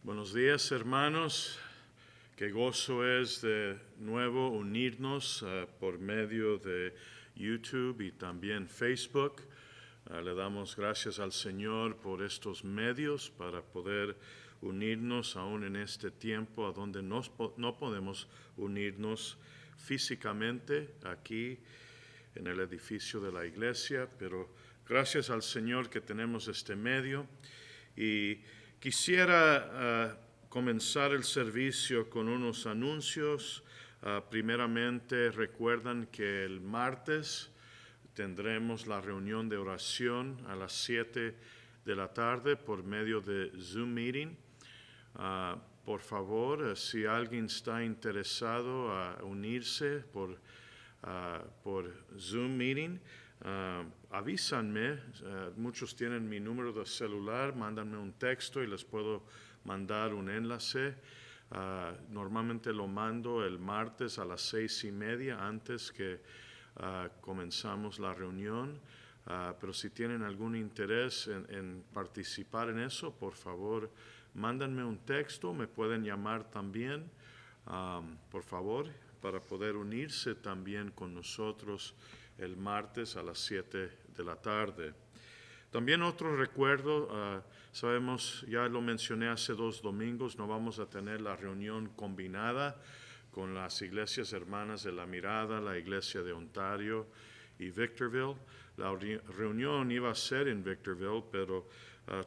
Buenos días, hermanos. Qué gozo es de nuevo unirnos por medio de YouTube y también Facebook. Le damos gracias al Señor por estos medios para poder unirnos aún en este tiempo a donde no podemos unirnos físicamente aquí en el edificio de la iglesia, pero gracias al Señor que tenemos este medio. Y quisiera comenzar el servicio con unos anuncios. Primeramente, recuerdan que el martes tendremos la reunión de oración a las 7 de la tarde por medio de Zoom Meeting. Por favor, si alguien está interesado a unirse por Zoom Meeting, avísanme. Muchos tienen mi número de celular, mándanme un texto y les puedo mandar un enlace. Normalmente lo mando el martes a las 6:30 antes que comenzamos la reunión. Pero si tienen algún interés en participar en eso, por favor, mándenme un texto, me pueden llamar también, por favor, para poder unirse también con nosotros el martes a las 7 de la tarde. También otro recuerdo, sabemos, ya lo mencioné hace 2 domingos, no vamos a tener la reunión combinada con las iglesias hermanas de La Mirada, la iglesia de Ontario y Victorville. La reunión iba a ser en Victorville, pero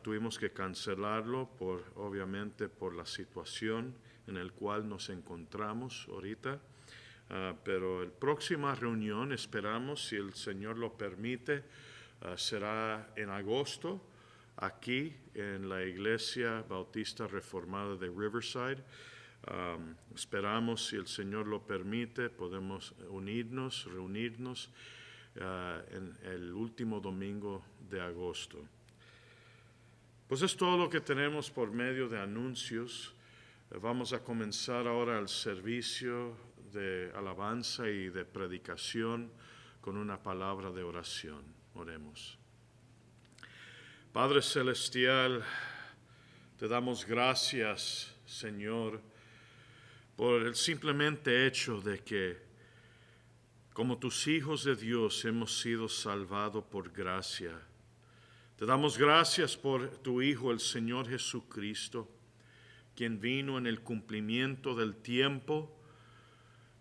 tuvimos que cancelarlo obviamente por la situación en la cual nos encontramos ahorita. Pero la próxima reunión, esperamos, si el Señor lo permite, será en agosto, aquí en la Iglesia Bautista Reformada de Riverside. Esperamos, si el Señor lo permite, podemos reunirnos en el último domingo de agosto. Pues es todo lo que tenemos por medio de anuncios. Vamos a comenzar ahora el servicio de alabanza y de predicación con una palabra de oración. Oremos. Padre Celestial, te damos gracias, Señor, por el simplemente hecho de que como tus hijos de Dios hemos sido salvados por gracia. Te damos gracias por tu Hijo, el Señor Jesucristo, quien vino en el cumplimiento del tiempo.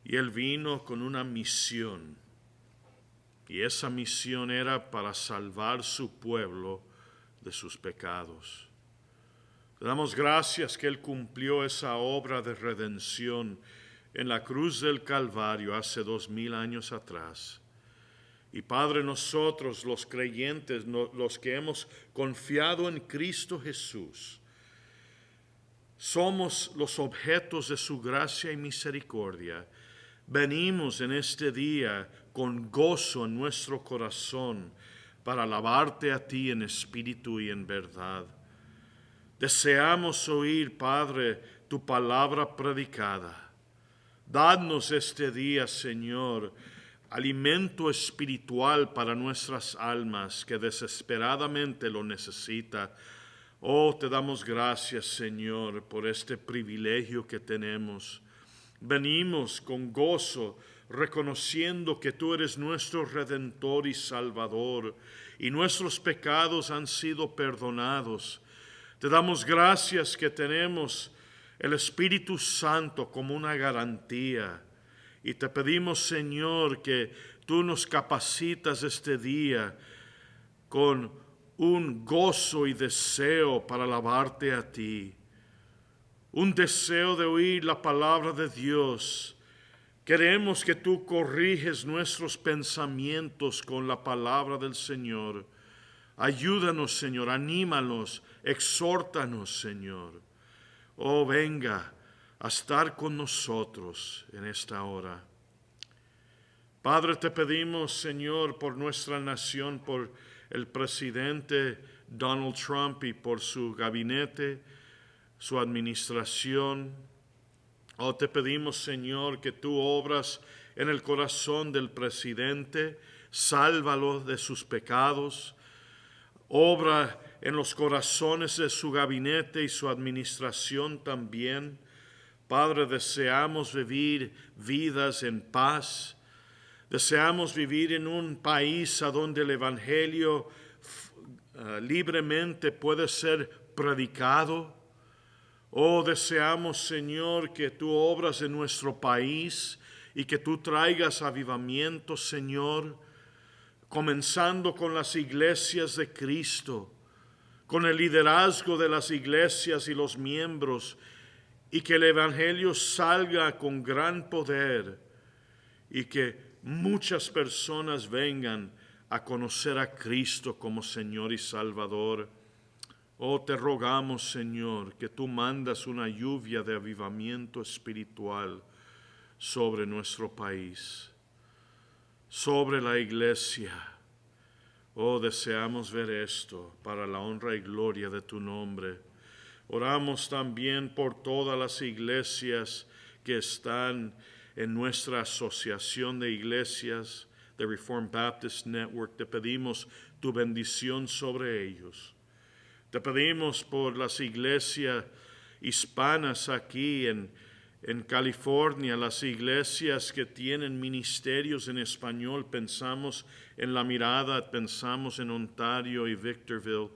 Y Él vino con una misión, y esa misión era para salvar su pueblo de sus pecados. Le damos gracias que Él cumplió esa obra de redención en la cruz del Calvario hace 2000 años atrás. Y Padre, nosotros los creyentes, los que hemos confiado en Cristo Jesús, somos los objetos de su gracia y misericordia. Venimos en este día con gozo en nuestro corazón para alabarte a ti en espíritu y en verdad. Deseamos oír, Padre, tu palabra predicada. Dadnos este día, Señor, alimento espiritual para nuestras almas que desesperadamente lo necesita. Oh, te damos gracias, Señor, por este privilegio que tenemos. Venimos con gozo, reconociendo que tú eres nuestro Redentor y Salvador, y nuestros pecados han sido perdonados. Te damos gracias que tenemos el Espíritu Santo como una garantía, y te pedimos, Señor, que tú nos capacitas este día con un gozo y deseo para alabarte a ti. Un deseo de oír la palabra de Dios. Queremos que tú corriges nuestros pensamientos con la palabra del Señor. Ayúdanos, Señor, anímanos, exhórtanos, Señor. Oh, venga a estar con nosotros en esta hora. Padre, te pedimos, Señor, por nuestra nación, por el presidente Donald Trump y por su gabinete, su administración. Oh, te pedimos, Señor, que tú obras en el corazón del presidente, sálvalo de sus pecados, obra en los corazones de su gabinete y su administración también. Padre, deseamos vivir vidas en paz. Deseamos vivir en un país a donde el Evangelio libremente puede ser predicado. Oh, deseamos, Señor, que tú obras en nuestro país y que tú traigas avivamiento, Señor, comenzando con las iglesias de Cristo, con el liderazgo de las iglesias y los miembros, y que el Evangelio salga con gran poder y que muchas personas vengan a conocer a Cristo como Señor y Salvador. Oh, te rogamos, Señor, que tú mandas una lluvia de avivamiento espiritual sobre nuestro país, sobre la iglesia. Oh, deseamos ver esto para la honra y gloria de tu nombre. Oramos también por todas las iglesias que están en nuestra asociación de iglesias, de Reformed Baptist Network. Te pedimos tu bendición sobre ellos. Te pedimos por las iglesias hispanas aquí en California, las iglesias que tienen ministerios en español. Pensamos en La Mirada, pensamos en Ontario y Victorville.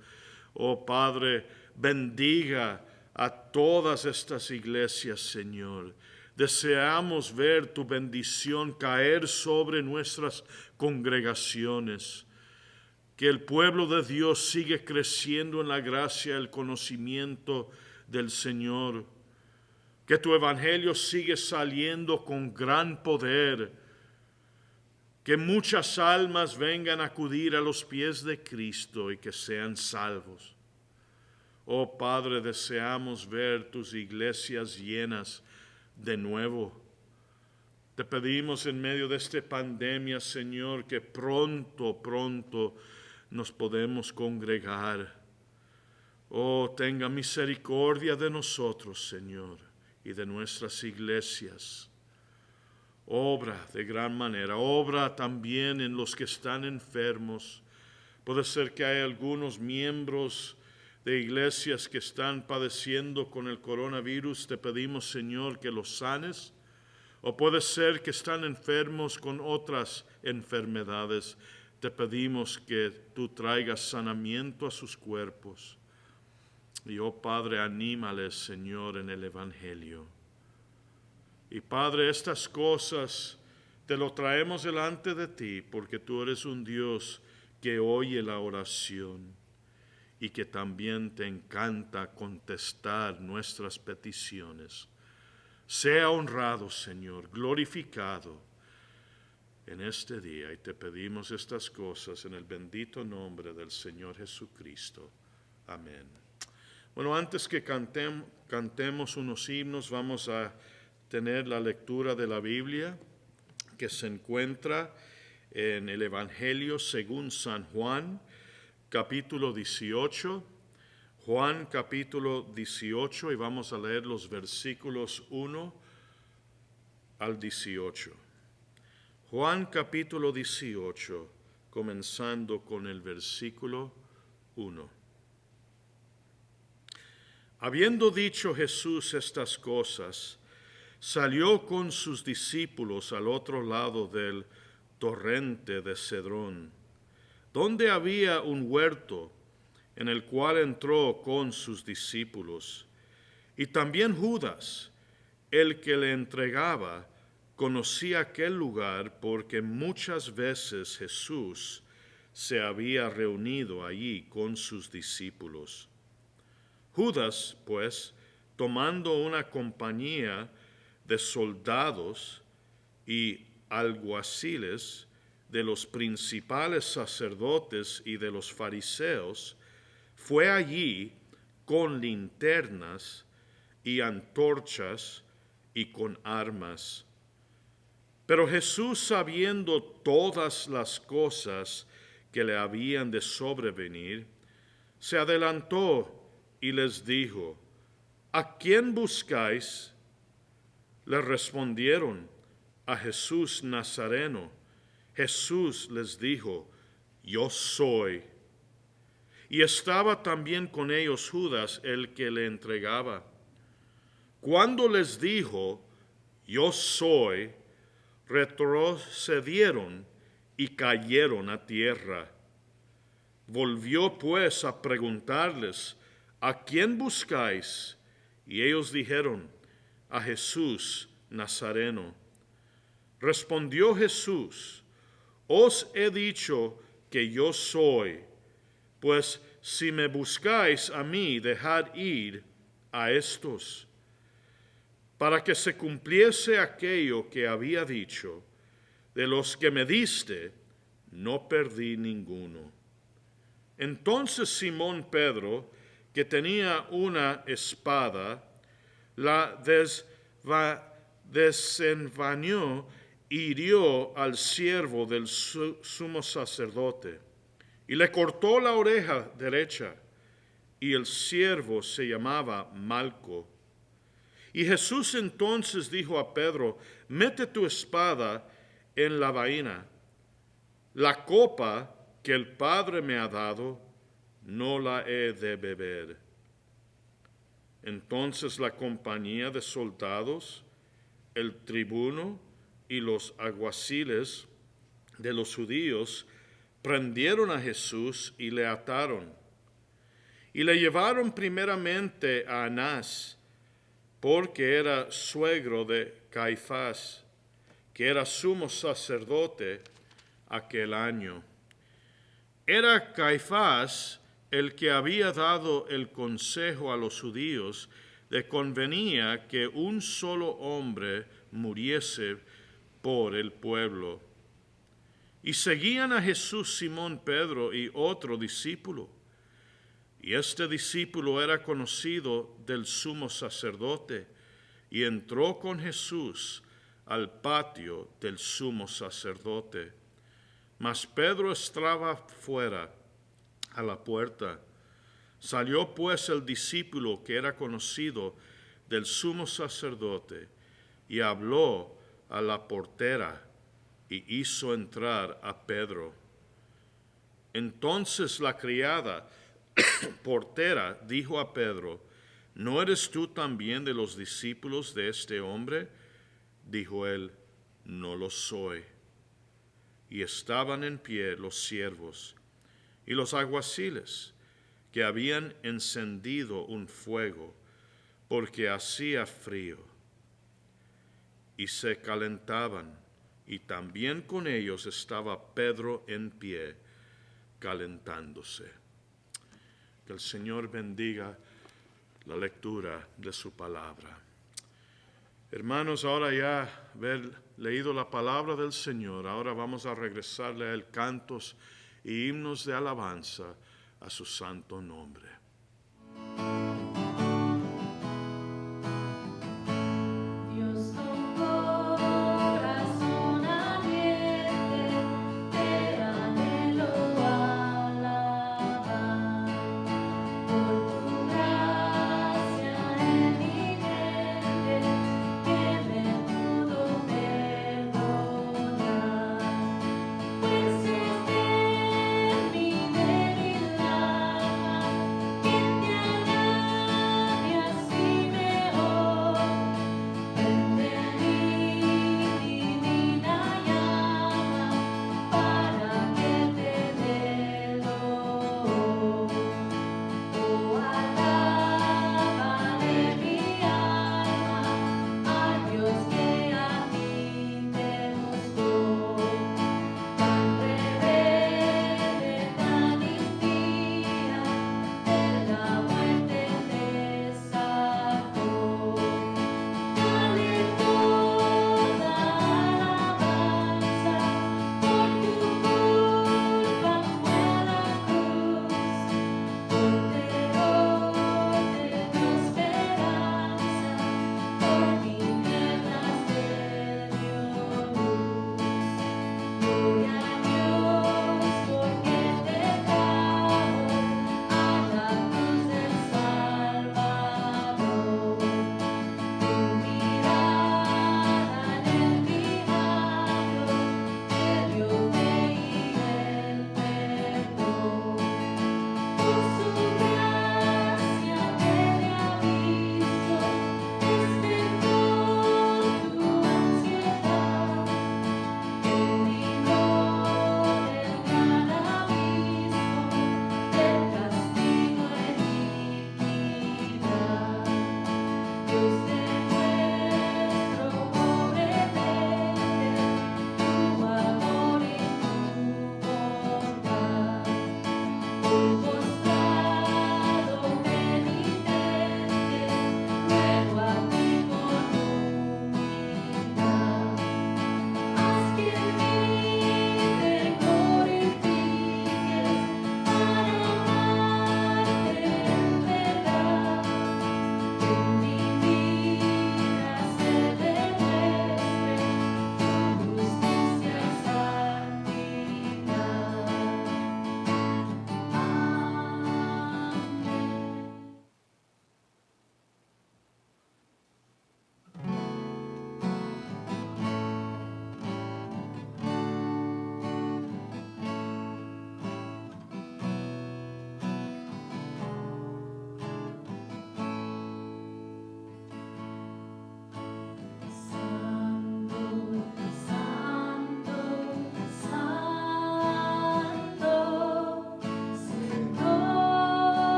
Oh Padre, bendiga a todas estas iglesias, Señor. Deseamos ver tu bendición caer sobre nuestras congregaciones. Que el pueblo de Dios sigue creciendo en la gracia y el conocimiento del Señor. Que tu evangelio sigue saliendo con gran poder. Que muchas almas vengan a acudir a los pies de Cristo y que sean salvos. Oh Padre, deseamos ver tus iglesias llenas de nuevo. Te pedimos en medio de esta pandemia, Señor, que pronto nos podemos congregar. Oh, tenga misericordia de nosotros, Señor, y de nuestras iglesias. Obra de gran manera, obra también en los que están enfermos. Puede ser que hay algunos miembros de iglesias que están padeciendo con el coronavirus. Te pedimos, Señor, que los sanes. O puede ser que están enfermos con otras enfermedades. Te pedimos que tú traigas sanamiento a sus cuerpos. Y oh Padre, anímales, Señor, en el Evangelio. Y Padre, estas cosas te lo traemos delante de ti, porque tú eres un Dios que oye la oración y que también te encanta contestar nuestras peticiones. Sea honrado, Señor, glorificado en este día, y te pedimos estas cosas en el bendito nombre del Señor Jesucristo. Amén. Bueno, antes que cantemos unos himnos, vamos a tener la lectura de la Biblia que se encuentra en el Evangelio según San Juan, capítulo 18. Juan capítulo 18, y vamos a leer los versículos 1 al 18. Juan capítulo 18, comenzando con el versículo 1. Habiendo dicho Jesús estas cosas, salió con sus discípulos al otro lado del torrente de Cedrón, donde había un huerto, en el cual entró con sus discípulos. Y también Judas, el que le entregaba, conocía aquel lugar porque muchas veces Jesús se había reunido allí con sus discípulos. Judas, pues, tomando una compañía de soldados y alguaciles, de los principales sacerdotes y de los fariseos, fue allí con linternas y antorchas y con armas. Pero Jesús, sabiendo todas las cosas que le habían de sobrevenir, se adelantó y les dijo: ¿A quién buscáis? Le respondieron: a Jesús Nazareno. Jesús les dijo: Yo soy. y estaba también con ellos Judas, el que le entregaba. Cuando les dijo, yo soy, retrocedieron y cayeron a tierra. Volvió pues a preguntarles, ¿a quién buscáis? Y ellos dijeron, a Jesús Nazareno. Respondió Jesús, os he dicho que yo soy, pues si me buscáis a mí, dejad ir a estos, para que se cumpliese aquello que había dicho, de los que me diste, no perdí ninguno. Entonces Simón Pedro, que tenía una espada, la desenvainó y hirió al siervo del sumo sacerdote, y le cortó la oreja derecha, y el siervo se llamaba Malco. Y Jesús entonces dijo a Pedro, mete tu espada en la vaina. La copa que el Padre me ha dado, no la he de beber. Entonces la compañía de soldados, el tribuno y los alguaciles de los judíos prendieron a Jesús y le ataron. Y le llevaron primeramente a Anás, porque era suegro de Caifás, que era sumo sacerdote aquel año. Era Caifás el que había dado el consejo a los judíos de convenía que un solo hombre muriese por el pueblo. Y seguían a Jesús Simón Pedro y otro discípulo. Y este discípulo era conocido del sumo sacerdote, y entró con Jesús al patio del sumo sacerdote. Mas Pedro estaba fuera, a la puerta. Salió pues el discípulo que era conocido del sumo sacerdote, y habló a la portera, y hizo entrar a Pedro. Entonces la criada portera dijo a Pedro, ¿no eres tú también de los discípulos de este hombre? Dijo él, no lo soy. Y estaban en pie los siervos y los alguaciles, que habían encendido un fuego, porque hacía frío, y se calentaban, y también con ellos estaba Pedro en pie, calentándose. Que el Señor bendiga la lectura de su palabra. Hermanos, ahora ya haber leído la palabra del Señor, ahora vamos a regresarle a él cantos y himnos de alabanza a su santo nombre.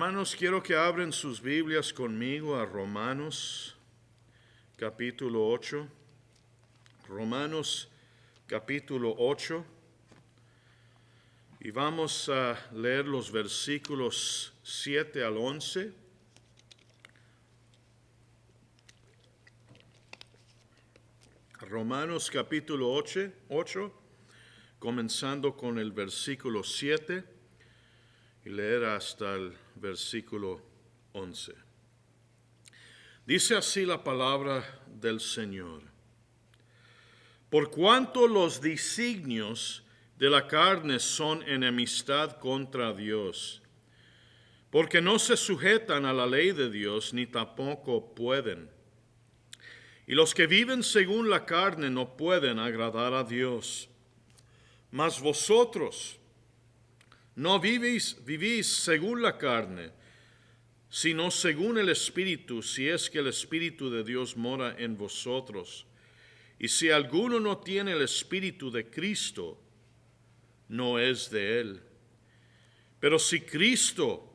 Hermanos, quiero que abren sus Biblias conmigo a Romanos capítulo 8. Romanos capítulo 8. Y vamos a leer los versículos 7 al 11. Romanos capítulo 8, comenzando con el versículo 7 y leer hasta el versículo 11. Dice así la palabra del Señor. Por cuanto los designios de la carne son enemistad contra Dios, porque no se sujetan a la ley de Dios, ni tampoco pueden. Y los que viven según la carne no pueden agradar a Dios. Mas vosotros no vivís según la carne, sino según el Espíritu, si es que el Espíritu de Dios mora en vosotros. Y si alguno no tiene el Espíritu de Cristo, no es de él. Pero si Cristo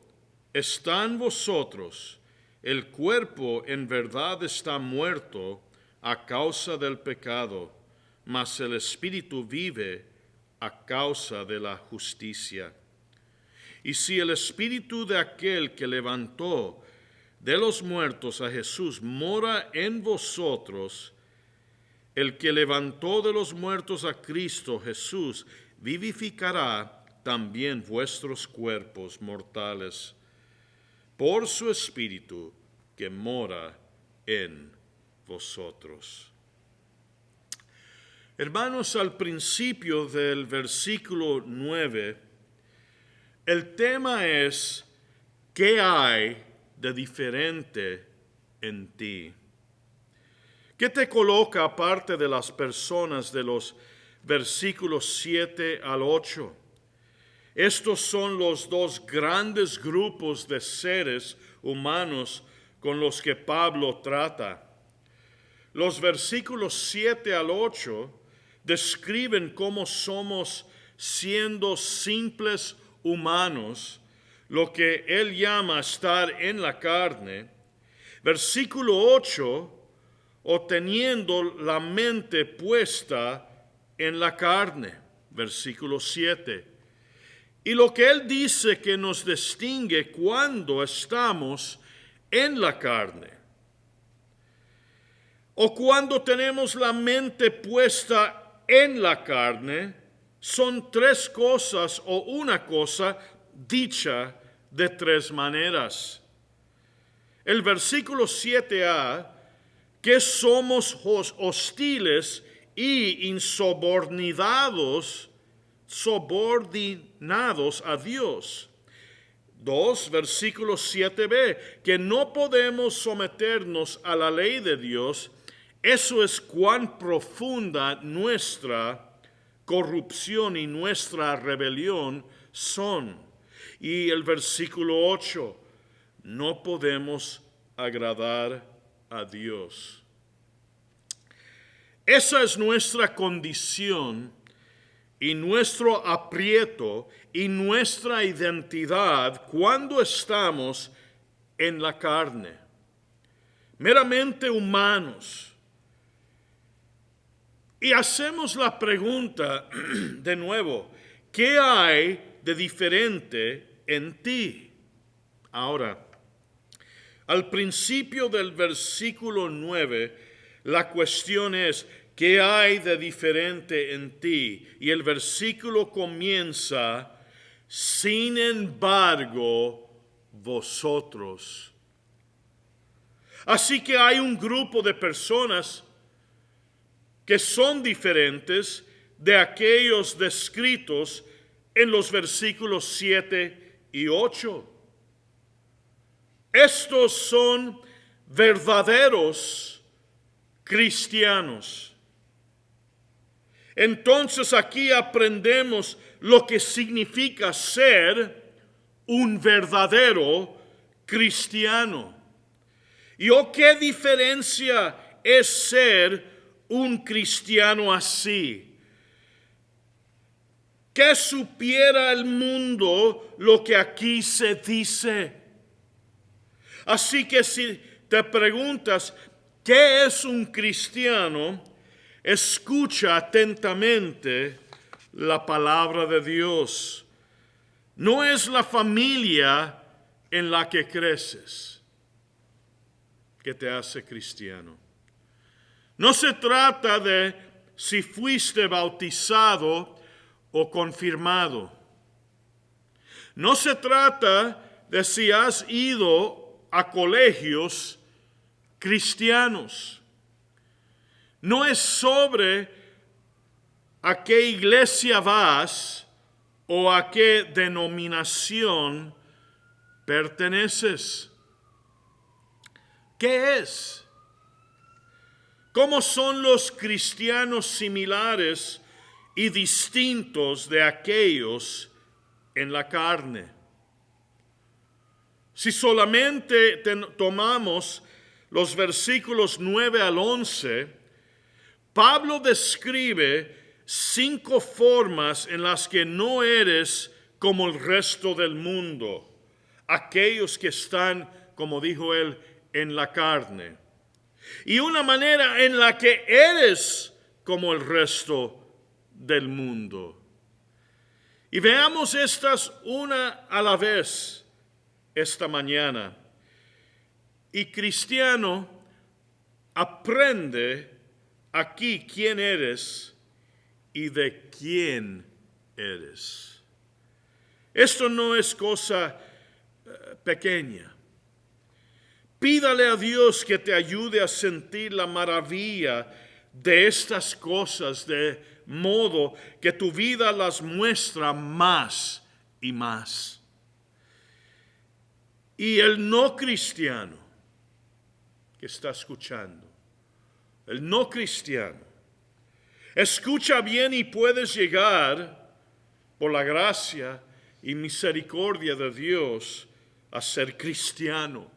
está en vosotros, el cuerpo en verdad está muerto a causa del pecado, mas el Espíritu vive a causa de la justicia. Y si el Espíritu de aquel que levantó de los muertos a Jesús mora en vosotros, el que levantó de los muertos a Cristo Jesús vivificará también vuestros cuerpos mortales por su Espíritu que mora en vosotros. Hermanos, al principio del versículo 9, el tema es: ¿qué hay de diferente en ti? ¿Qué te coloca aparte de las personas de los versículos 7 al 8? Estos son los dos grandes grupos de seres humanos con los que Pablo trata. Los versículos 7 al 8 describen cómo somos, siendo simples humanos, lo que él llama estar en la carne. Versículo 8, o teniendo la mente puesta en la carne. Versículo 7. Y lo que él dice que nos distingue cuando estamos en la carne, o cuando tenemos la mente puesta en la carne, son tres cosas o una cosa dicha de tres maneras. El versículo 7a, que somos hostiles y insubordinados a Dios. 2, versículo 7b, que no podemos someternos a la ley de Dios. Eso es cuán profunda nuestra corrupción y nuestra rebelión son. Y el versículo 8, no podemos agradar a Dios. Esa es nuestra condición y nuestro aprieto y nuestra identidad cuando estamos en la carne, meramente humanos. Y hacemos la pregunta de nuevo: ¿qué hay de diferente en ti? Ahora, al principio del versículo 9, la cuestión es: ¿qué hay de diferente en ti? Y el versículo comienza: sin embargo, vosotros. Así que hay un grupo de personas que son diferentes de aquellos descritos en los versículos 7 y 8. Estos son verdaderos cristianos. Entonces aquí aprendemos lo que significa ser un verdadero cristiano. ¿Y qué diferencia es ser un cristiano así? Que supiera el mundo lo que aquí se dice. Así que si te preguntas, ¿qué es un cristiano? Escucha atentamente la palabra de Dios. No es la familia en la que creces que te hace cristiano. No se trata de si fuiste bautizado o confirmado. No se trata de si has ido a colegios cristianos. No es sobre a qué iglesia vas o a qué denominación perteneces. ¿Qué es? ¿Cómo son los cristianos similares y distintos de aquellos en la carne? Si solamente tomamos los versículos 9 al 11, Pablo describe 5 formas en las que no eres como el resto del mundo, aquellos que están, como dijo él, en la carne. Y una manera en la que eres como el resto del mundo. Y veamos estas una a la vez esta mañana. Y cristiano, aprende aquí quién eres y de quién eres. Esto no es cosa pequeña. Pídale a Dios que te ayude a sentir la maravilla de estas cosas, de modo que tu vida las muestra más y más. Y el no cristiano que está escuchando, el no cristiano, escucha bien y puedes llegar por la gracia y misericordia de Dios a ser cristiano.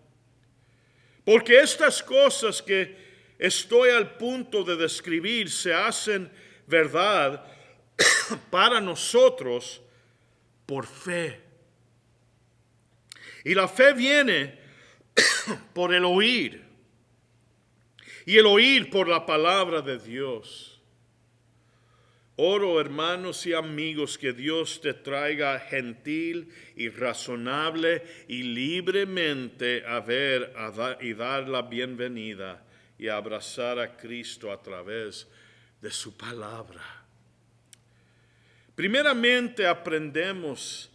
Porque estas cosas que estoy al punto de describir se hacen verdad para nosotros por fe. Y la fe viene por el oír. Y el oír por la palabra de Dios. Oro, hermanos y amigos, que Dios te traiga gentil y razonable y libremente a ver y dar la bienvenida y abrazar a Cristo a través de su palabra. Primeramente aprendemos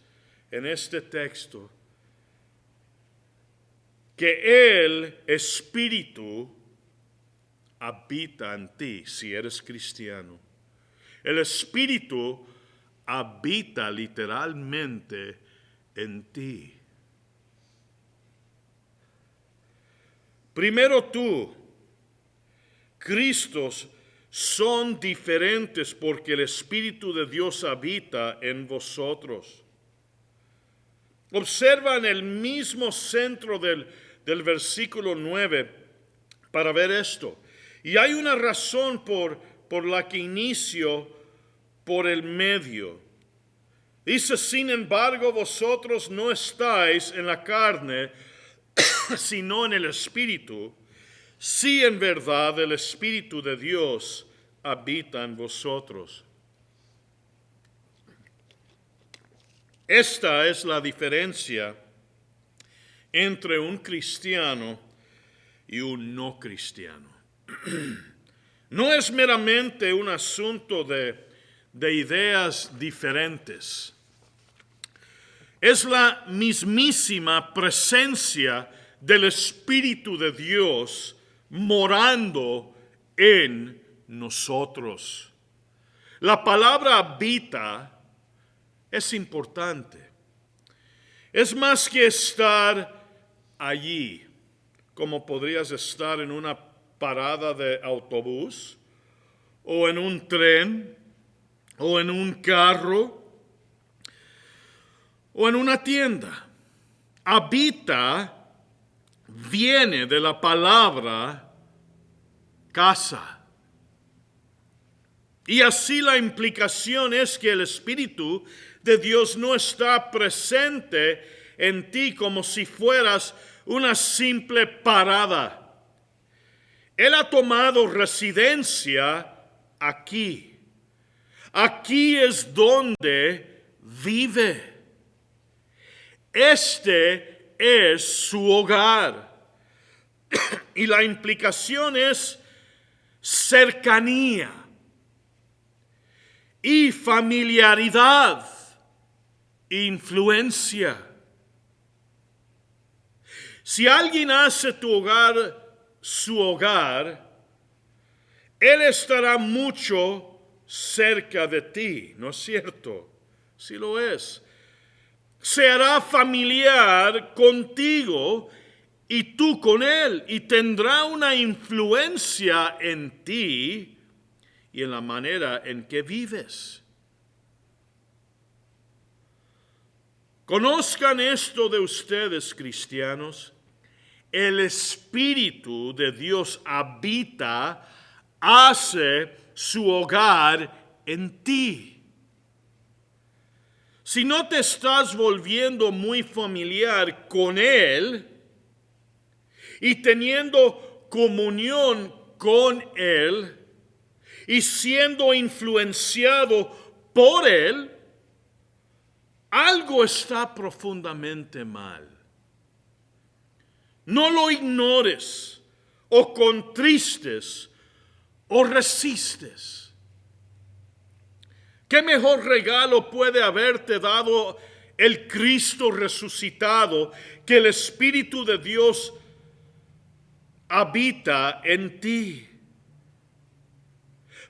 en este texto que el Espíritu habita en ti si eres cristiano. El Espíritu habita literalmente en ti. Primero tú, Cristos son diferentes porque el Espíritu de Dios habita en vosotros. Observan el mismo centro del versículo 9 para ver esto. Y hay una razón por la que inicio por el medio. Dice, sin embargo, vosotros no estáis en la carne, sino en el Espíritu, si en verdad el Espíritu de Dios habita en vosotros. Esta es la diferencia entre un cristiano y un no cristiano. No es meramente un asunto de ideas diferentes. Es la mismísima presencia del Espíritu de Dios morando en nosotros. La palabra habita es importante. Es más que estar allí, como podrías estar en una parada de autobús, o en un tren, o en un carro, o en una tienda. Habita viene de la palabra casa. Y así la implicación es que el Espíritu de Dios no está presente en ti como si fueras una simple parada. Él ha tomado residencia aquí. Aquí es donde vive. Este es su hogar. Y la implicación es cercanía y familiaridad, influencia. Si alguien hace tu hogar su hogar, Él estará mucho cerca de ti, ¿no es cierto? Sí lo es. Se hará familiar contigo y tú con Él, y tendrá una influencia en ti y en la manera en que vives. Conozcan esto de ustedes, cristianos. El Espíritu de Dios habita, hace su hogar en ti. Si no te estás volviendo muy familiar con Él y teniendo comunión con Él y siendo influenciado por Él, algo está profundamente mal. No lo ignores o contristes o resistes. ¿Qué mejor regalo puede haberte dado el Cristo resucitado que el Espíritu de Dios habita en ti?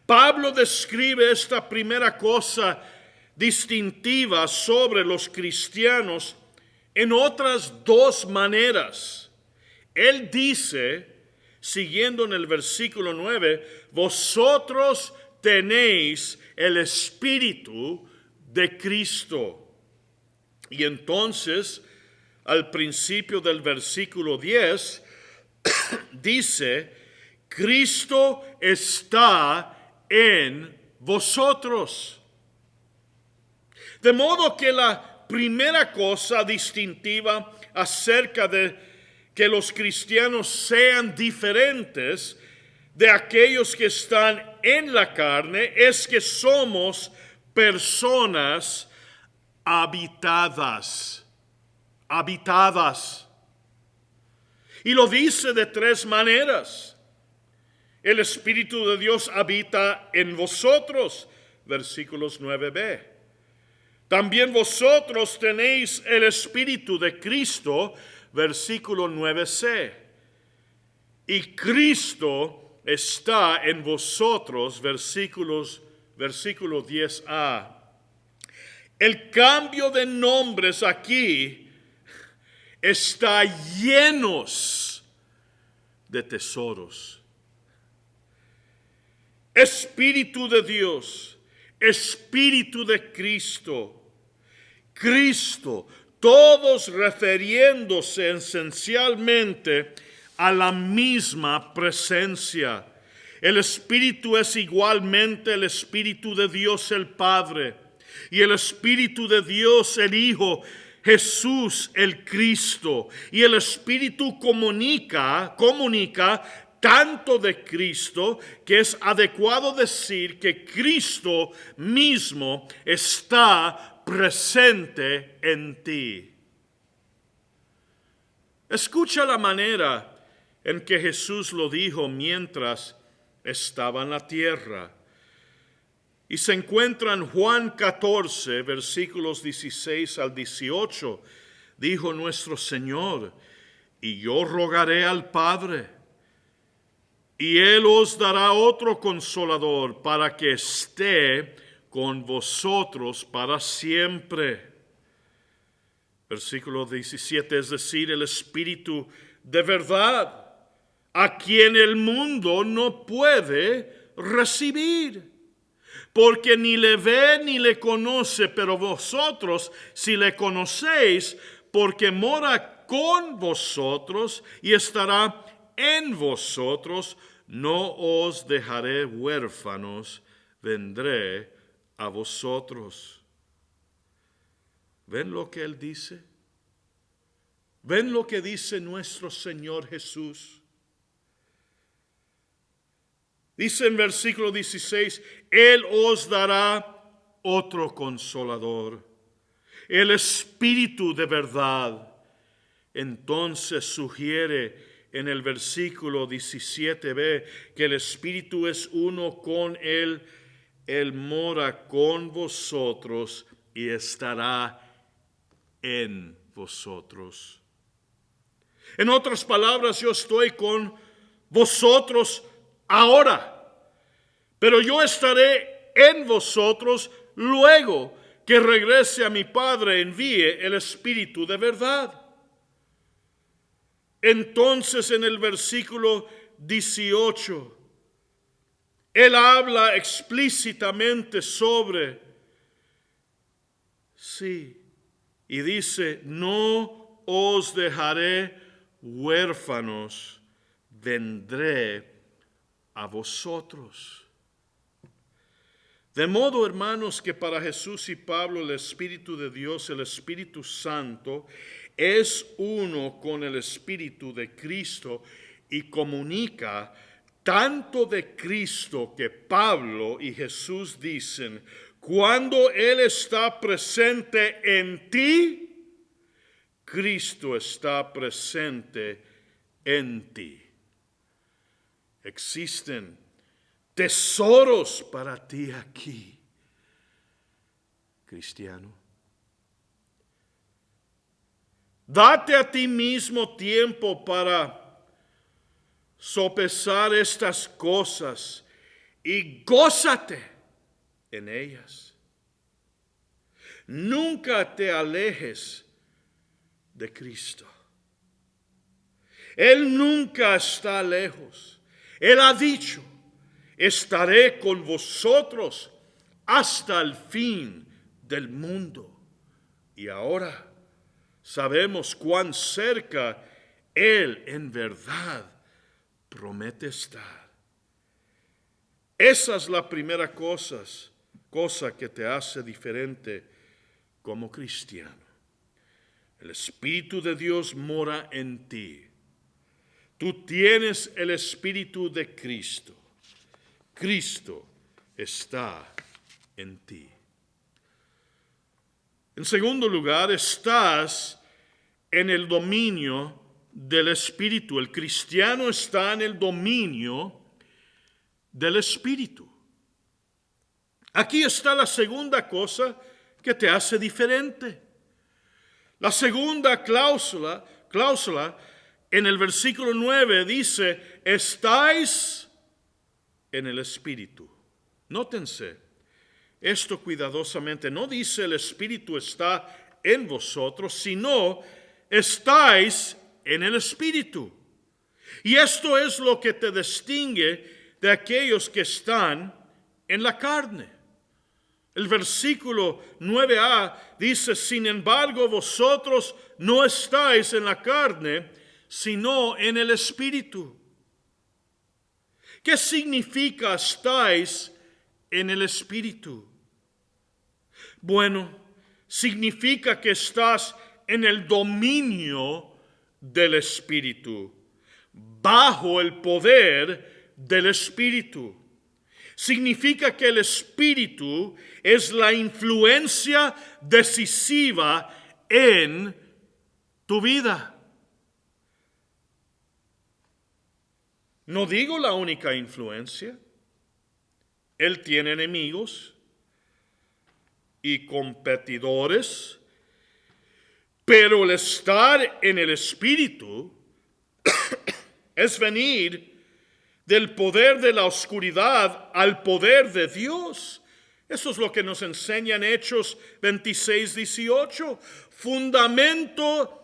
Pablo describe esta primera cosa distintiva sobre los cristianos en otras dos maneras. Él dice, siguiendo en el versículo 9, vosotros tenéis el Espíritu de Cristo. Y entonces, al principio del versículo 10, dice, Cristo está en vosotros. De modo que la primera cosa distintiva acerca de que los cristianos sean diferentes de aquellos que están en la carne es que somos personas habitadas. Habitadas. Y lo dice de tres maneras. El Espíritu de Dios habita en vosotros, versículos 9b. También vosotros tenéis el Espíritu de Cristo, versículo 9c. Y Cristo está en vosotros, versículo 10a. El cambio de nombres aquí está llenos de tesoros. Espíritu de Dios, Espíritu de Cristo, Cristo, todos refiriéndose esencialmente a la misma presencia. El Espíritu es igualmente el Espíritu de Dios el Padre y el Espíritu de Dios el Hijo, Jesús el Cristo. Y el Espíritu comunica tanto de Cristo que es adecuado decir que Cristo mismo está presente en ti. Escucha la manera en que Jesús lo dijo mientras estaba en la tierra. Y se encuentra en Juan 14, versículos 16 al 18. Dijo nuestro Señor, y yo rogaré al Padre, y Él os dará otro consolador para que esté con vosotros para siempre. Versículo 17, es decir, el Espíritu de verdad, a quien el mundo no puede recibir, porque ni le ve ni le conoce, pero vosotros si le conocéis, porque mora con vosotros y estará en vosotros, no os dejaré huérfanos, vendré a vosotros. ¿Ven lo que él dice? ¿Ven lo que dice nuestro Señor Jesús? Dice en versículo 16, Él os dará otro consolador, el Espíritu de verdad. Entonces sugiere en el versículo 17b que el Espíritu es uno con Él. Él mora con vosotros y estará en vosotros. En otras palabras, yo estoy con vosotros ahora, pero yo estaré en vosotros luego que regrese a mi Padre, envíe el Espíritu de verdad. Entonces en el versículo 18, Él habla explícitamente sobre, y dice, no os dejaré huérfanos, vendré a vosotros. De modo, hermanos, que para Jesús y Pablo el Espíritu de Dios, el Espíritu Santo, es uno con el Espíritu de Cristo y comunica tanto de Cristo que Pablo y Jesús dicen, cuando Él está presente en ti, Cristo está presente en ti. Existen tesoros para ti aquí, cristiano. Date a ti mismo tiempo para sopesar estas cosas y gózate en ellas. Nunca te alejes de Cristo. Él nunca está lejos. Él ha dicho, estaré con vosotros hasta el fin del mundo. Y ahora sabemos cuán cerca Él en verdad promete estar. Esa es la primera cosa que te hace diferente como cristiano. El Espíritu de Dios mora en ti. Tú tienes el Espíritu de Cristo. Cristo está en ti. En segundo lugar, estás en el dominio del Espíritu. El cristiano está en el dominio del Espíritu. Aquí está la segunda cosa que te hace diferente. La segunda cláusula en el versículo 9 dice, estáis en el Espíritu. Nótense esto cuidadosamente. No dice el Espíritu está en vosotros, sino estáis en el Espíritu. Y esto es lo que te distingue de aquellos que están en la carne. El versículo 9a dice, sin embargo, vosotros no estáis en la carne, sino en el Espíritu. ¿Qué significa estáis en el Espíritu? Bueno, significa que estás en el dominio del Espíritu, bajo el poder del Espíritu. Significa que el Espíritu es la influencia decisiva en tu vida. No digo la única influencia. Él tiene enemigos y competidores, pero el estar en el Espíritu es venir del poder de la oscuridad al poder de Dios. Eso es lo que nos enseña en Hechos 26:18. Fundamento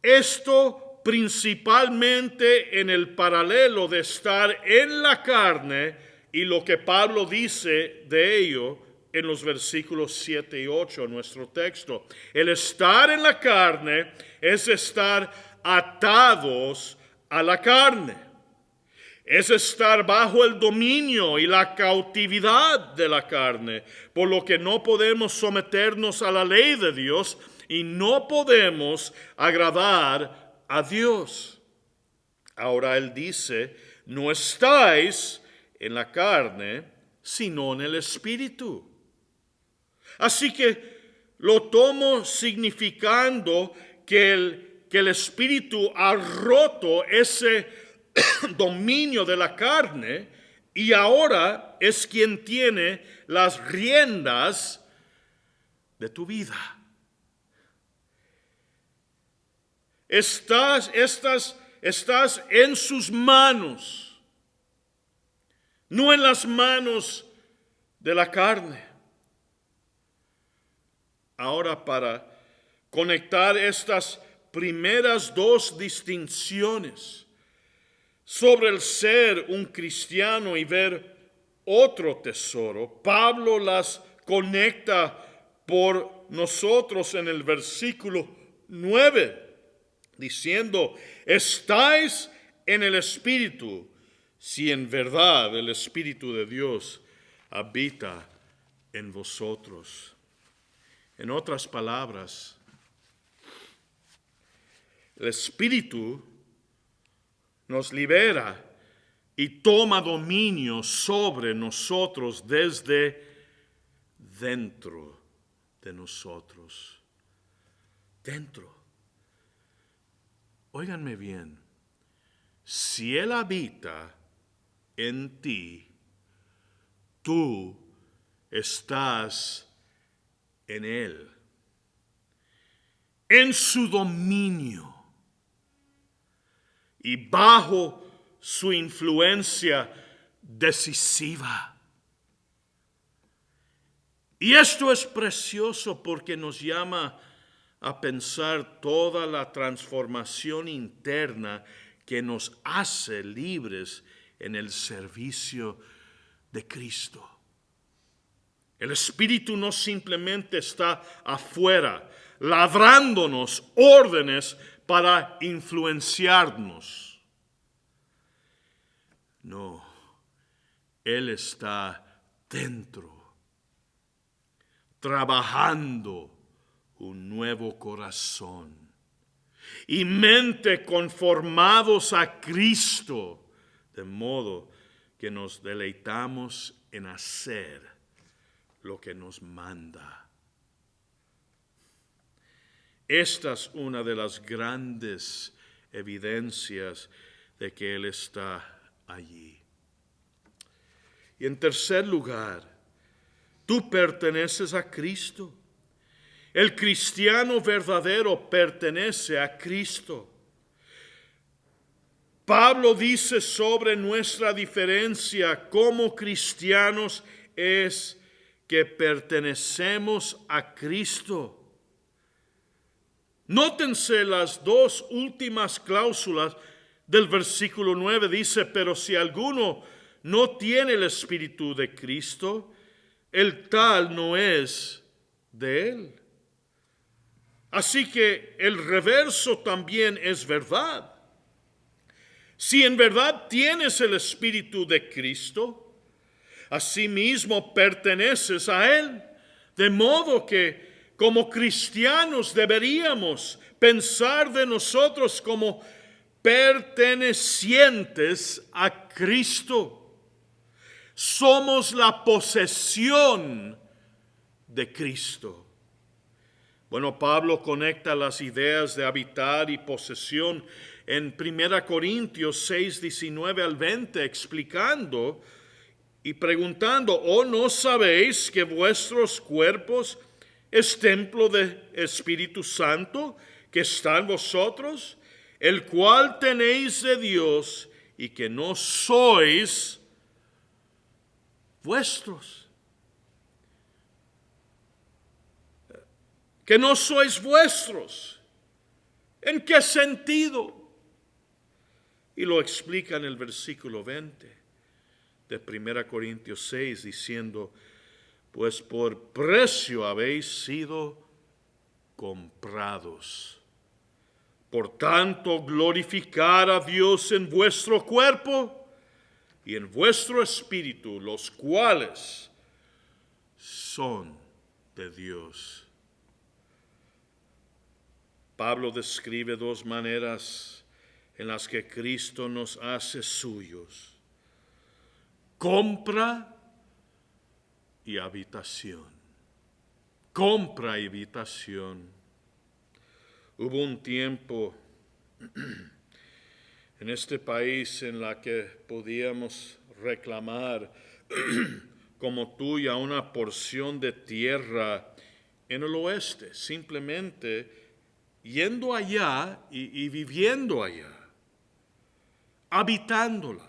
esto principalmente en el paralelo de estar en la carne y lo que Pablo dice de ello en los versículos 7 y 8 en nuestro texto. El estar en la carne es estar atados a la carne. Es estar bajo el dominio y la cautividad de la carne, por lo que no podemos someternos a la ley de Dios y no podemos agradar a Dios. Ahora él dice, no estáis en la carne, sino en el Espíritu. Así que lo tomo significando que el Espíritu ha roto ese dominio de la carne y ahora es quien tiene las riendas de tu vida. Estás en sus manos, no en las manos de la carne. Ahora, para conectar estas primeras dos distinciones sobre el ser un cristiano y ver otro tesoro, Pablo las conecta por nosotros en el versículo 9, diciendo, estáis en el Espíritu, si en verdad el Espíritu de Dios habita en vosotros. En otras palabras, el Espíritu nos libera y toma dominio sobre nosotros desde dentro de nosotros. Dentro. Óiganme bien, si Él habita en ti, tú estás en Él, en su dominio y bajo su influencia decisiva. Y esto es precioso porque nos llama a pensar toda la transformación interna que nos hace libres en el servicio de Cristo. El Espíritu no simplemente está afuera, ladrando-nos órdenes para influenciarnos. No, Él está dentro, trabajando un nuevo corazón y mente conformados a Cristo, de modo que nos deleitamos en hacer lo que nos manda. Esta es una de las grandes evidencias de que Él está allí. Y en tercer lugar, tú perteneces a Cristo. El cristiano verdadero pertenece a Cristo. Pablo dice sobre nuestra diferencia como cristianos es que pertenecemos a Cristo. Nótense las dos últimas cláusulas del versículo 9. Dice, pero si alguno no tiene el Espíritu de Cristo, el tal no es de Él. Así que el reverso también es verdad. Si en verdad tienes el Espíritu de Cristo, asimismo perteneces a Él, de modo que como cristianos deberíamos pensar de nosotros como pertenecientes a Cristo. Somos la posesión de Cristo. Bueno, Pablo conecta las ideas de habitar y posesión en 1 Corintios 6, 19 al 20, explicando y preguntando, ¿o no sabéis que vuestros cuerpos es templo del Espíritu Santo que está en vosotros, el cual tenéis de Dios y que no sois vuestros? Que no sois vuestros. ¿En qué sentido? Y lo explica en el versículo 20 de 1 Corintios 6, diciendo, pues por precio habéis sido comprados. Por tanto, glorificar a Dios en vuestro cuerpo y en vuestro espíritu, los cuales son de Dios. Pablo describe dos maneras en las que Cristo nos hace suyos: compra y habitación. Compra y habitación. Hubo un tiempo en este país en la que podíamos reclamar como tuya una porción de tierra en el oeste, simplemente yendo allá y viviendo allá, habitándola,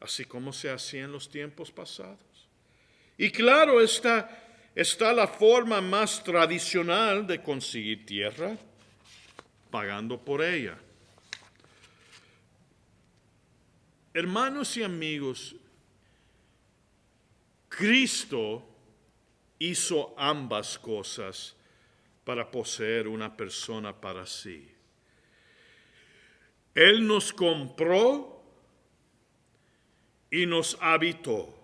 así como se hacía en los tiempos pasados. Y claro, está la forma más tradicional de conseguir tierra, pagando por ella. Hermanos y amigos, Cristo hizo ambas cosas para poseer una persona para sí. Él nos compró y nos habitó.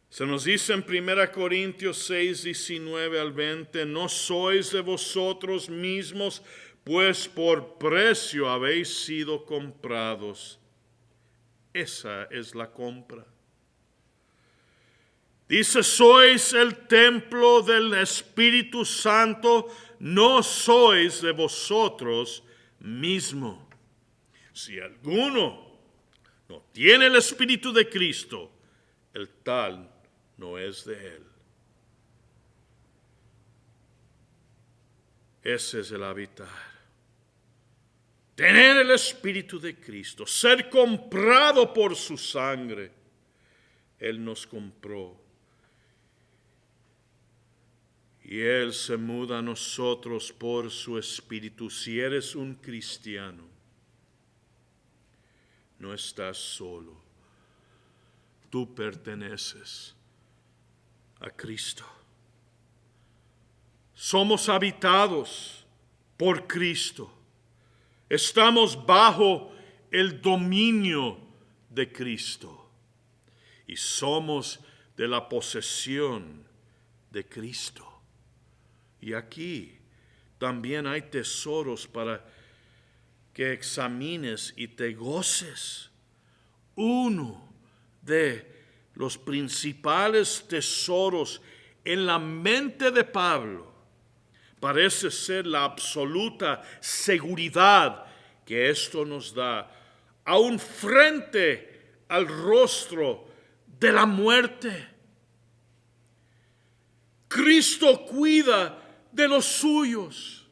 Se nos dice en 1 Corintios 6, 19 al 20, no sois de vosotros mismos, pues por precio habéis sido comprados. Esa es la compra. Dice, sois el templo del Espíritu Santo, no sois de vosotros mismos. Si alguno no tiene el Espíritu de Cristo, el tal no es de él. Ese es el habitar. Tener el Espíritu de Cristo, ser comprado por su sangre. Él nos compró. Y Él se muda a nosotros por su Espíritu. Si eres un cristiano, no estás solo. Tú perteneces a Cristo. Somos habitados por Cristo. Estamos bajo el dominio de Cristo. Y somos de la posesión de Cristo. Y aquí también hay tesoros para que examines y te goces. Uno de los principales tesoros en la mente de Pablo parece ser la absoluta seguridad que esto nos da, aún frente al rostro de la muerte. Cristo cuida de los suyos.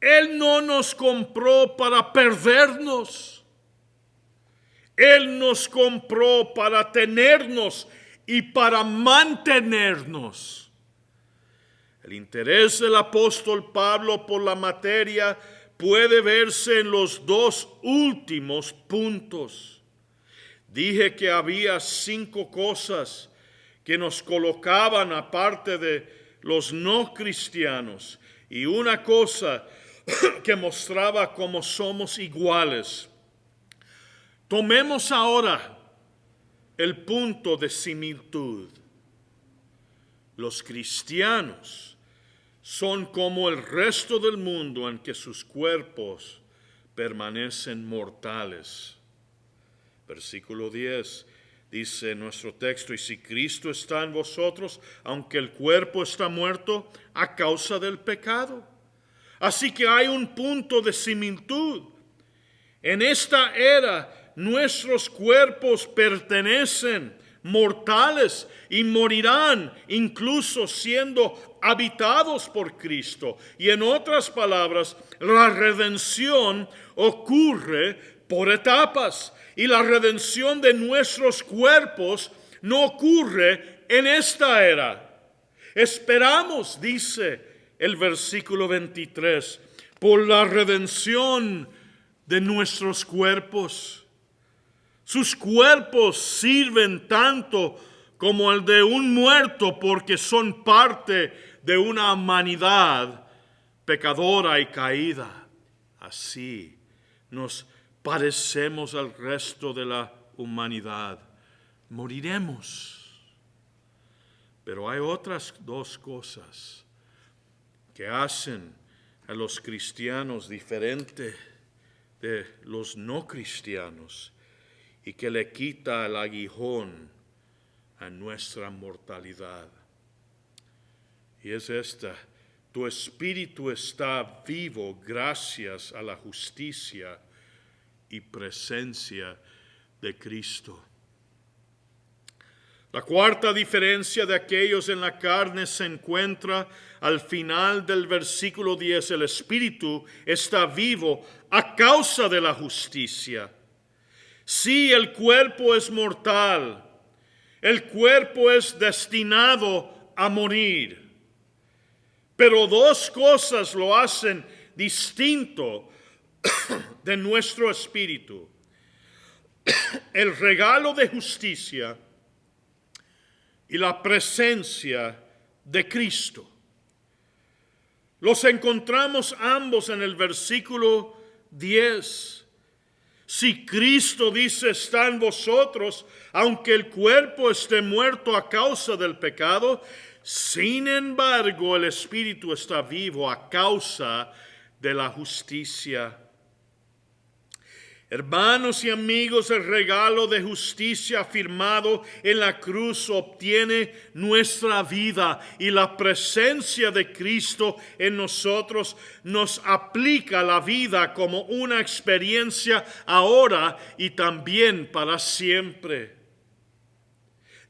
Él no nos compró para perdernos. Él nos compró para tenernos y para mantenernos. El interés del apóstol Pablo por la materia puede verse en los dos últimos puntos. Dije que había 5 cosas que nos colocaban aparte de los no cristianos y una cosa que mostraba cómo somos iguales. Tomemos ahora el punto de similitud. Los cristianos son como el resto del mundo en que sus cuerpos permanecen mortales. Versículo 10 dice nuestro texto, y si Cristo está en vosotros, aunque el cuerpo está muerto a causa del pecado. Así que hay un punto de similitud. En esta era nuestros cuerpos pertenecen mortales y morirán incluso siendo habitados por Cristo. Y en otras palabras, la redención ocurre por etapas y la redención de nuestros cuerpos no ocurre en esta era. Esperamos, dice el versículo 23, por la redención de nuestros cuerpos. Sus cuerpos sirven tanto como el de un muerto porque son parte de una humanidad pecadora y caída. Así nos parecemos al resto de la humanidad. Moriremos. Pero hay otras dos cosas que hacen a los cristianos diferente de los no cristianos y que le quita el aguijón a nuestra mortalidad. Y es esta: tu espíritu está vivo gracias a la justicia y presencia de Cristo. La cuarta diferencia de aquellos en la carne se encuentra al final del versículo 10. El espíritu está vivo a causa de la justicia. Sí, el cuerpo es mortal. El cuerpo es destinado a morir. Pero dos cosas lo hacen distinto de nuestro espíritu: el regalo de justicia y la presencia de Cristo. Los encontramos ambos en el versículo 10. Si Cristo, dice, está en vosotros, aunque el cuerpo esté muerto a causa del pecado, sin embargo el espíritu está vivo a causa de la justicia. Hermanos y amigos, el regalo de justicia firmado en la cruz obtiene nuestra vida, y la presencia de Cristo en nosotros nos aplica la vida como una experiencia ahora y también para siempre.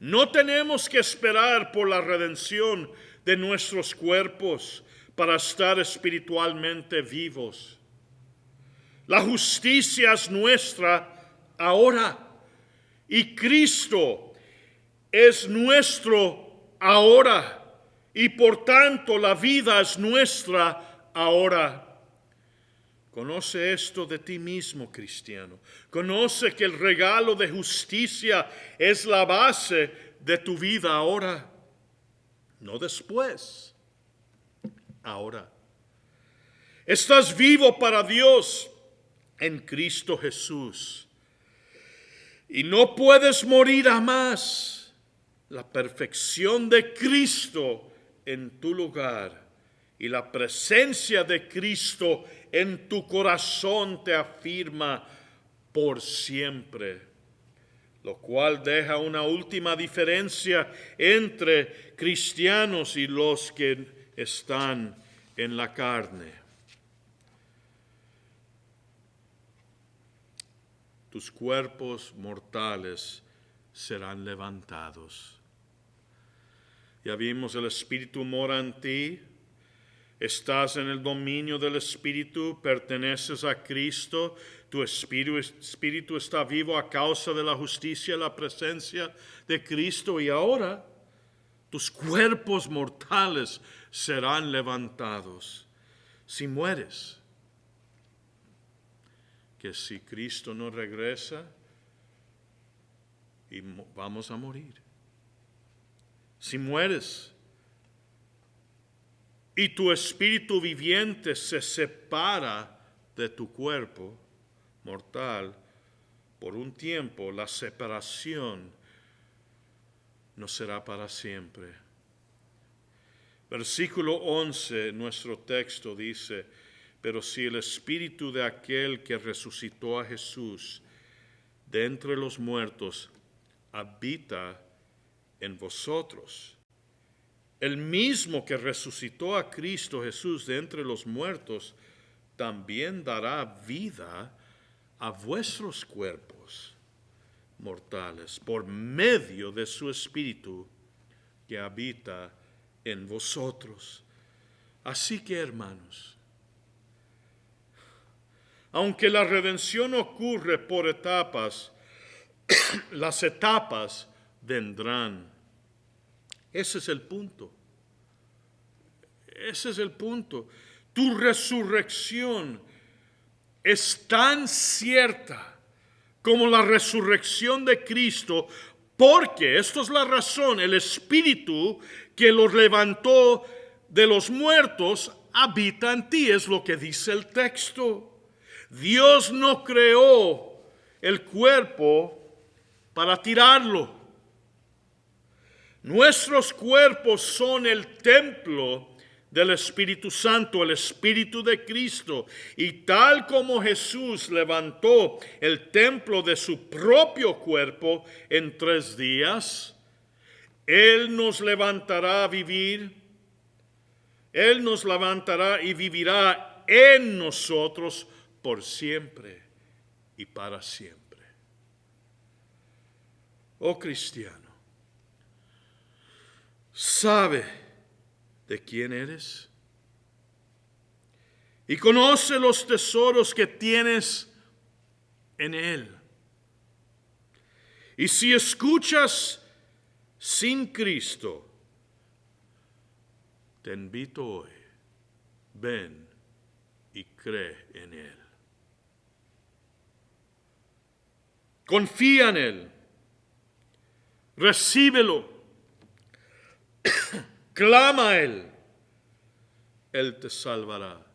No tenemos que esperar por la redención de nuestros cuerpos para estar espiritualmente vivos. La justicia es nuestra ahora, y Cristo es nuestro ahora, y por tanto la vida es nuestra ahora. Conoce esto de ti mismo, cristiano. Conoce que el regalo de justicia es la base de tu vida ahora, no después, ahora. Estás vivo para Dios en Cristo Jesús, y no puedes morir jamás. La perfección de Cristo en tu lugar y la presencia de Cristo en tu corazón te afirma por siempre, lo cual deja una última diferencia entre cristianos y los que están en la carne. Tus cuerpos mortales serán levantados. Ya vimos, el Espíritu mora en ti. Estás en el dominio del Espíritu, perteneces a Cristo. Tu espíritu está vivo a causa de la justicia y la presencia de Cristo. Y ahora tus cuerpos mortales serán levantados. Si mueres, que si Cristo no regresa, y vamos a morir. Si mueres y tu espíritu viviente se separa de tu cuerpo mortal por un tiempo, la separación no será para siempre. Versículo 11, nuestro texto dice: pero si el espíritu de aquel que resucitó a Jesús de entre los muertos habita en vosotros, el mismo que resucitó a Cristo Jesús de entre los muertos también dará vida a vuestros cuerpos mortales por medio de su espíritu que habita en vosotros. Así que, hermanos, aunque la redención ocurre por etapas, las etapas vendrán. Ese es el punto. Ese es el punto. Tu resurrección es tan cierta como la resurrección de Cristo, porque, esto es la razón, el Espíritu que los levantó de los muertos habita en ti, es lo que dice el texto. Dios no creó el cuerpo para tirarlo. Nuestros cuerpos son el templo del Espíritu Santo, el Espíritu de Cristo. Y tal como Jesús levantó el templo de su propio cuerpo en 3 días, Él nos levantará a vivir. Él nos levantará y vivirá en nosotros por siempre y para siempre. Oh cristiano, ¿sabe de quién eres? Y conoce los tesoros que tienes en Él. Y si escuchas sin Cristo, te invito hoy, ven y cree en Él. Confía en Él, recíbelo, clama a Él. Él te salvará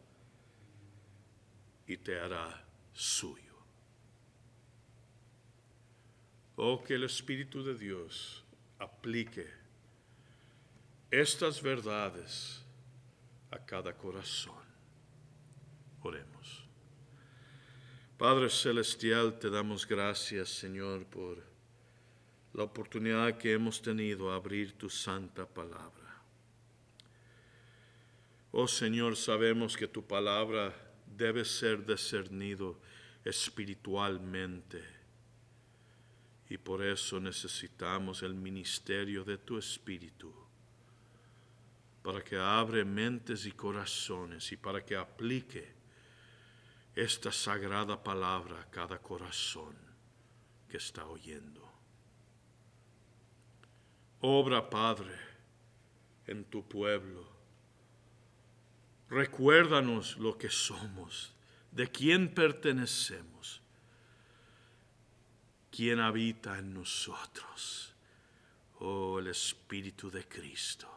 y te hará suyo. Oh, que el Espíritu de Dios aplique estas verdades a cada corazón. Oremos. Padre Celestial, te damos gracias, Señor, por la oportunidad que hemos tenido a abrir tu santa palabra. Oh Señor, sabemos que tu palabra debe ser discernido espiritualmente. Y por eso necesitamos el ministerio de tu Espíritu, para que abre mentes y corazones y para que aplique esta sagrada palabra a cada corazón que está oyendo. Obra, Padre, en tu pueblo. Recuérdanos lo que somos, de quién pertenecemos, quién habita en nosotros. Oh, el Espíritu de Cristo,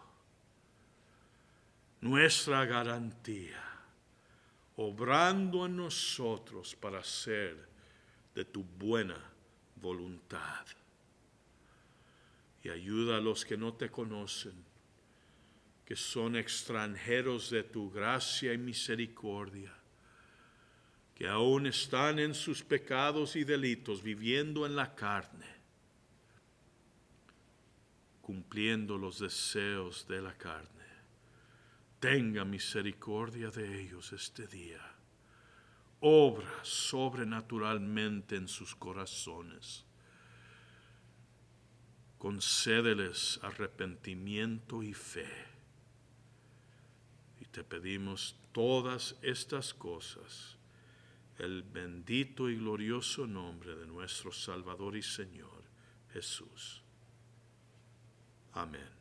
nuestra garantía, obrando en nosotros para hacer de tu buena voluntad. Y ayuda a los que no te conocen, que son extranjeros de tu gracia y misericordia, que aún están en sus pecados y delitos, viviendo en la carne, cumpliendo los deseos de la carne. Tenga misericordia de ellos este día. Obra sobrenaturalmente en sus corazones. Concédeles arrepentimiento y fe. Y te pedimos todas estas cosas, el bendito y glorioso nombre de nuestro Salvador y Señor Jesús. Amén.